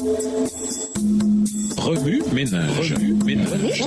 Remue ménage. Remue ménage.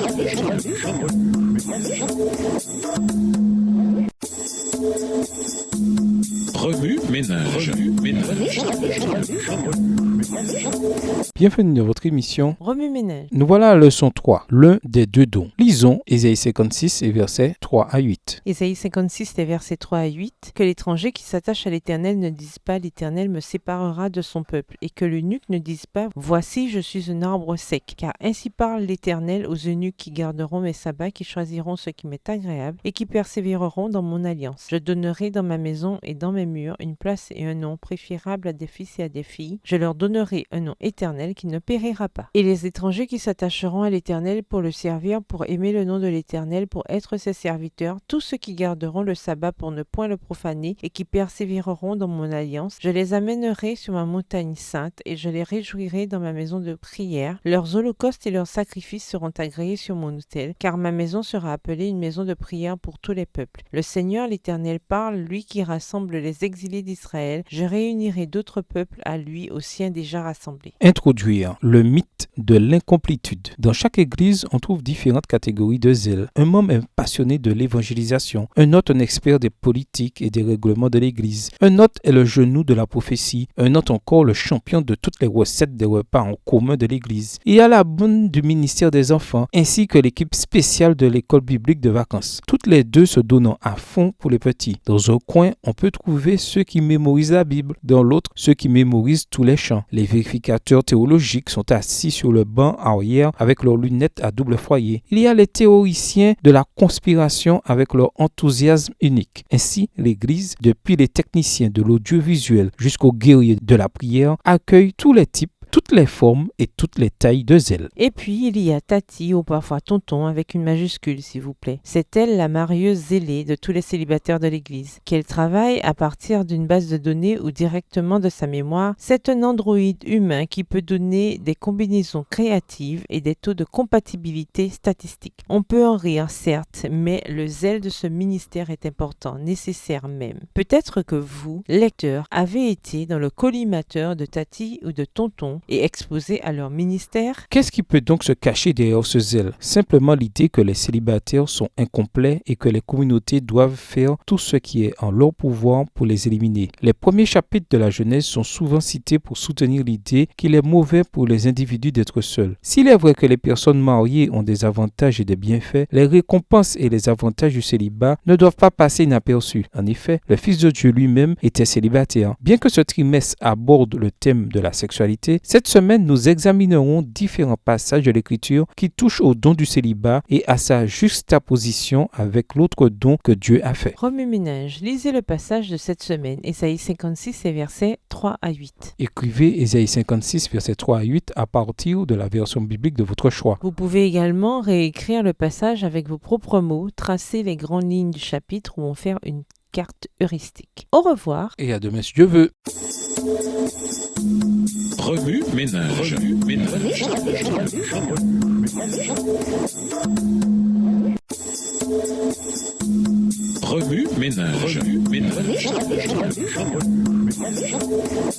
Bienvenue dans votre émission Remue ménage. Nous voilà à la leçon 3, l'un des deux dons. Lisons Ésaïe 56 et versets 3 à 8. Ésaïe 56, les versets 3 à 8. Que l'étranger qui s'attache à l'Éternel ne dise pas « L'Éternel me séparera de son peuple » et que l'eunuque ne dise pas « Voici, je suis un arbre sec ». Car ainsi parle l'Éternel aux eunuques qui garderont mes sabbats, qui choisiront ce qui m'est agréable et qui persévéreront dans mon alliance. Je donnerai dans ma maison et dans mes murs une place et un nom préférable à des fils et à des filles. Je leur donnerai un nom éternel qui ne périra pas. Et les étrangers qui s'attacheront à l'Éternel pour le servir, pour aimer le nom de l'Éternel, pour être ses serviteurs, tous ceux qui garderont le sabbat pour ne point le profaner et qui persévéreront dans mon alliance, je les amènerai sur ma montagne sainte et je les réjouirai dans ma maison de prière. Leurs holocaustes et leurs sacrifices seront agréés sur mon autel, car ma maison sera appelée une maison de prière pour tous les peuples. Le Seigneur l'Éternel parle, lui qui rassemble les exilés d'Israël. Je réunirai d'autres peuples à lui, aux siens déjà rassemblés. Introduire le mythe de l'incomplétude. Dans chaque église, on trouve différentes catégories de zèle. Un membre est passionné de l'évangélisation, un autre un expert des politiques et des règlements de l'église, un autre est le genou de la prophétie, un autre encore le champion de toutes les recettes des repas en commun de l'église. Il y a la bonne du ministère des enfants, ainsi que l'équipe spéciale de l'école biblique de vacances. Toutes les deux se donnant à fond pour les petits. Dans un coin, on peut trouver ceux qui mémorisent la Bible, dans l'autre, ceux qui mémorisent tous les chants. Les vérificateurs théologiques sont assis sur le banc arrière avec leurs lunettes à double foyer. Il y a les théoriciens de la conspiration avec leur enthousiasme unique. Ainsi, l'Église, depuis les techniciens de l'audiovisuel jusqu'aux guerriers de la prière, accueille tous les types, toutes les formes et toutes les tailles de zèle. Et puis, il y a Tati, ou parfois Tonton, avec une majuscule, s'il vous plaît. C'est elle la marieuse zélée de tous les célibataires de l'Église. Qu'elle travaille à partir d'une base de données ou directement de sa mémoire, c'est un androïde humain qui peut donner des combinaisons créatives et des taux de compatibilité statistiques. On peut en rire, certes, mais le zèle de ce ministère est important, nécessaire même. Peut-être que vous, lecteurs, avez été dans le collimateur de Tati ou de Tonton et exposés à leur ministère. Qu'est-ce qui peut donc se cacher derrière ce zèle? Simplement l'idée que les célibataires sont incomplets et que les communautés doivent faire tout ce qui est en leur pouvoir pour les éliminer. Les premiers chapitres de la Genèse sont souvent cités pour soutenir l'idée qu'il est mauvais pour les individus d'être seuls. S'il est vrai que les personnes mariées ont des avantages et des bienfaits, les récompenses et les avantages du célibat ne doivent pas passer inaperçus. En effet, le Fils de Dieu lui-même était célibataire. Bien que ce trimestre aborde le thème de la sexualité, cette semaine, nous examinerons différents passages de l'Écriture qui touchent au don du célibat et à sa juxtaposition avec l'autre don que Dieu a fait. Remue ménage, lisez le passage de cette semaine, Ésaïe 56 et versets 3 à 8. Écrivez Ésaïe 56, versets 3 à 8 à partir de la version biblique de votre choix. Vous pouvez également réécrire le passage avec vos propres mots, tracer les grandes lignes du chapitre ou en faire une carte heuristique. Au revoir. Et à demain si Dieu veut. Remue ménage. Remue ménage.